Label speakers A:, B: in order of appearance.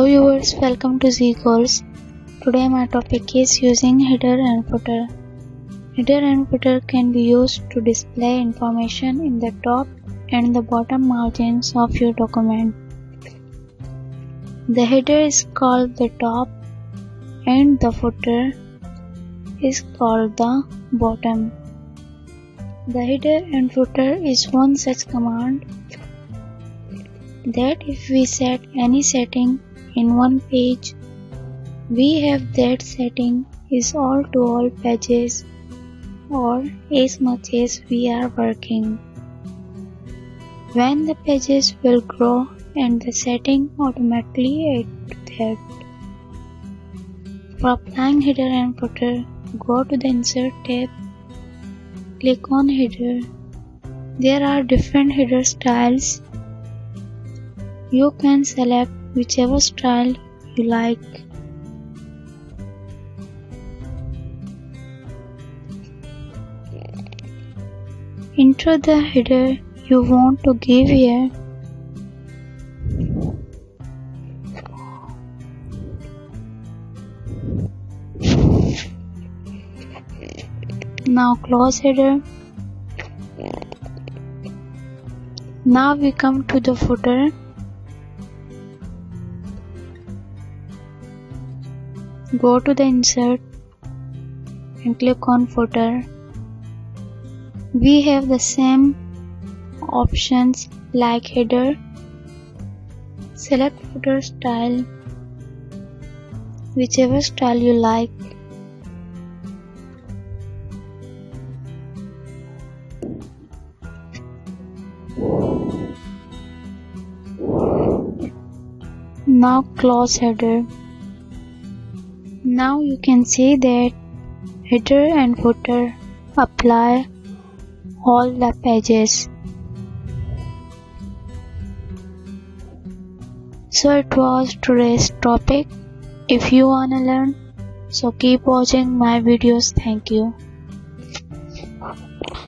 A: viewers, welcome to Zeegoals. Today my topic is using header and footer. Header and footer can be used to display information in the top and the bottom margins of your document. The header is called the top and the footer is called the bottom. The header and footer is one such command that if we set any setting in one page, we have that setting is all to all pages or as much as we are working. When the pages will grow and the setting automatically add to that. For applying header and footer, go to the Insert tab, click on Header. There are different header styles. You can select whichever style you like. Enter the header you want to give here. Now close header. Now we come to the footer. Go to the Insert and click on Footer. We have the same options like header. Select footer style, whichever style you like. Now close header. Now you can see that header and footer apply all the pages. So it was today's topic. If you wanna learn, so keep watching my videos. Thank you.